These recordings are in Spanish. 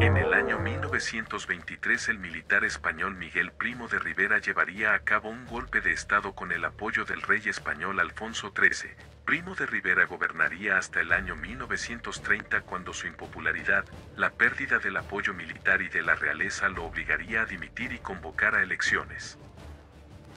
En el año 1923 el militar español Miguel Primo de Rivera llevaría a cabo un golpe de estado con el apoyo del rey español Alfonso XIII. Primo de Rivera gobernaría hasta el año 1930 cuando su impopularidad, la pérdida del apoyo militar y de la realeza lo obligaría a dimitir y convocar a elecciones.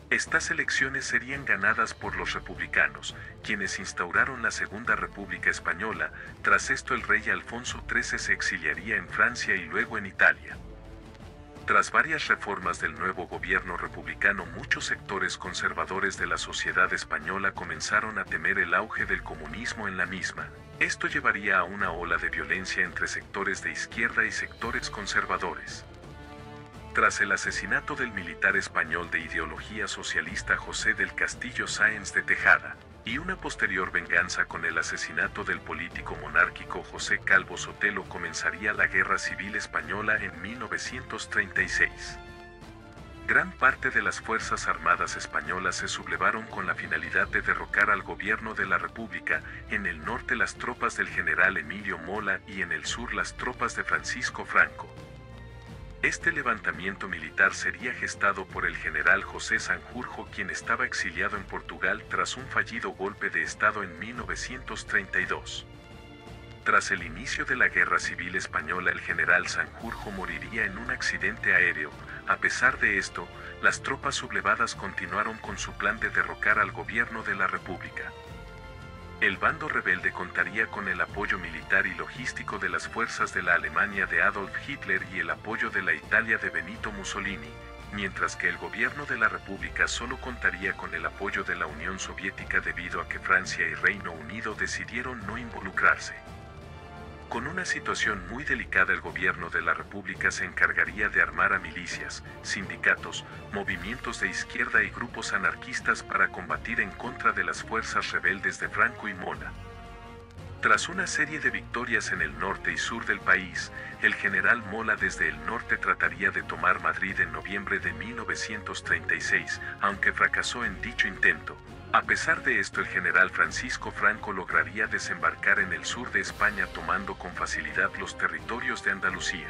Estas elecciones serían ganadas por los republicanos, quienes instauraron la Segunda República Española. Tras esto el rey Alfonso XIII se exiliaría en Francia y luego en Italia. Tras varias reformas del nuevo gobierno republicano, muchos sectores conservadores de la sociedad española comenzaron a temer el auge del comunismo en la misma. Esto llevaría a una ola de violencia entre sectores de izquierda y sectores conservadores. Tras el asesinato del militar español de ideología socialista José del Castillo Sáenz de Tejada, y una posterior venganza con el asesinato del político monárquico José Calvo Sotelo, comenzaría la Guerra Civil Española en 1936. Gran parte de las Fuerzas Armadas españolas se sublevaron con la finalidad de derrocar al gobierno de la República, en el norte las tropas del general Emilio Mola y en el sur las tropas de Francisco Franco. Este levantamiento militar sería gestado por el general José Sanjurjo, quien estaba exiliado en Portugal tras un fallido golpe de Estado en 1932. Tras el inicio de la Guerra Civil Española, el general Sanjurjo moriría en un accidente aéreo. A pesar de esto, las tropas sublevadas continuaron con su plan de derrocar al gobierno de la República. El bando rebelde contaría con el apoyo militar y logístico de las fuerzas de la Alemania de Adolf Hitler y el apoyo de la Italia de Benito Mussolini, mientras que el gobierno de la República solo contaría con el apoyo de la Unión Soviética debido a que Francia y Reino Unido decidieron no involucrarse. Con una situación muy delicada, el gobierno de la República se encargaría de armar a milicias, sindicatos, movimientos de izquierda y grupos anarquistas para combatir en contra de las fuerzas rebeldes de Franco y Mola. Tras una serie de victorias en el norte y sur del país, el general Mola desde el norte trataría de tomar Madrid en noviembre de 1936, aunque fracasó en dicho intento. A pesar de esto, el general Francisco Franco lograría desembarcar en el sur de España, tomando con facilidad los territorios de Andalucía.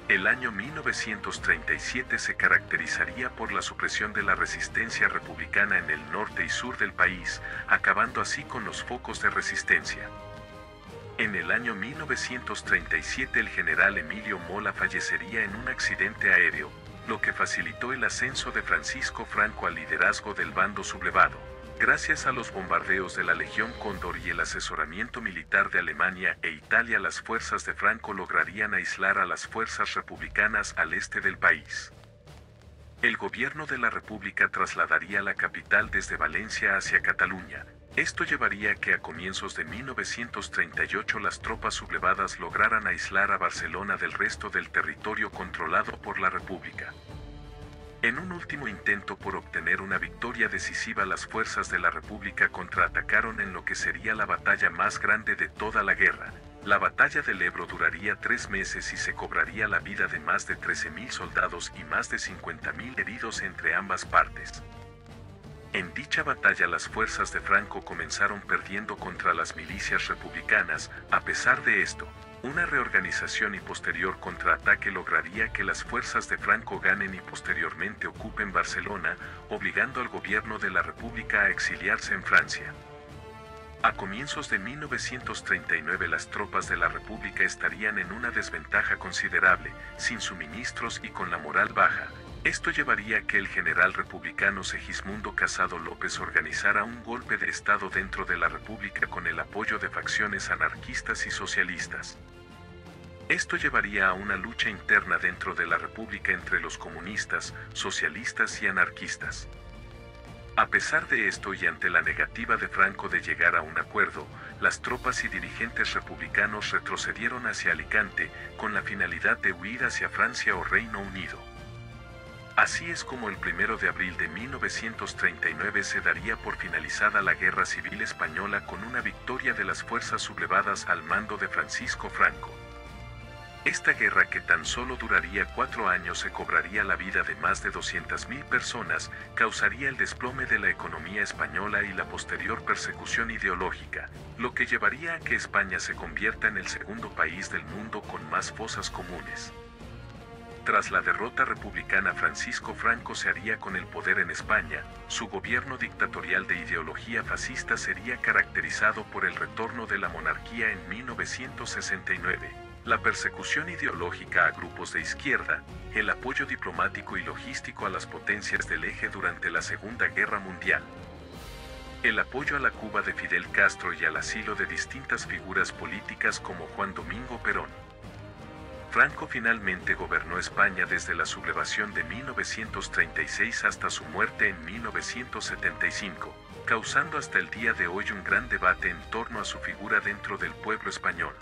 El año 1937 se caracterizaría por la supresión de la resistencia republicana en el norte y sur del país, acabando así con los focos de resistencia. En el año 1937 el general Emilio Mola fallecería en un accidente aéreo, lo que facilitó el ascenso de Francisco Franco al liderazgo del bando sublevado. Gracias a los bombardeos de la Legión Cóndor y el asesoramiento militar de Alemania e Italia, las fuerzas de Franco lograrían aislar a las fuerzas republicanas al este del país. El gobierno de la República trasladaría la capital desde Valencia hacia Cataluña. Esto llevaría a que a comienzos de 1938 las tropas sublevadas lograran aislar a Barcelona del resto del territorio controlado por la República. En un último intento por obtener una victoria decisiva, las fuerzas de la República contraatacaron en lo que sería la batalla más grande de toda la guerra. La batalla del Ebro duraría 3 meses y se cobraría la vida de más de 13.000 soldados y más de 50.000 heridos entre ambas partes. En dicha batalla las fuerzas de Franco comenzaron perdiendo contra las milicias republicanas. A pesar de esto, una reorganización y posterior contraataque lograría que las fuerzas de Franco ganen y posteriormente ocupen Barcelona, obligando al gobierno de la República a exiliarse en Francia. A comienzos de 1939 las tropas de la República estarían en una desventaja considerable, sin suministros y con la moral baja. Esto llevaría a que el general republicano Segismundo Casado López organizara un golpe de Estado dentro de la República con el apoyo de facciones anarquistas y socialistas. Esto llevaría a una lucha interna dentro de la República entre los comunistas, socialistas y anarquistas. A pesar de esto y ante la negativa de Franco de llegar a un acuerdo, las tropas y dirigentes republicanos retrocedieron hacia Alicante, con la finalidad de huir hacia Francia o Reino Unido. Así es como el 1 de abril de 1939 se daría por finalizada la Guerra Civil Española con una victoria de las fuerzas sublevadas al mando de Francisco Franco. Esta guerra, que tan solo duraría 4 años, se cobraría la vida de más de 200.000 personas, causaría el desplome de la economía española y la posterior persecución ideológica, lo que llevaría a que España se convierta en el segundo país del mundo con más fosas comunes. Tras la derrota republicana, Francisco Franco se haría con el poder en España. Su gobierno dictatorial de ideología fascista sería caracterizado por el retorno de la monarquía en 1969. La persecución ideológica a grupos de izquierda, el apoyo diplomático y logístico a las potencias del eje durante la Segunda Guerra Mundial, el apoyo a la Cuba de Fidel Castro y al asilo de distintas figuras políticas como Juan Domingo Perón. Franco finalmente gobernó España desde la sublevación de 1936 hasta su muerte en 1975, causando hasta el día de hoy un gran debate en torno a su figura dentro del pueblo español.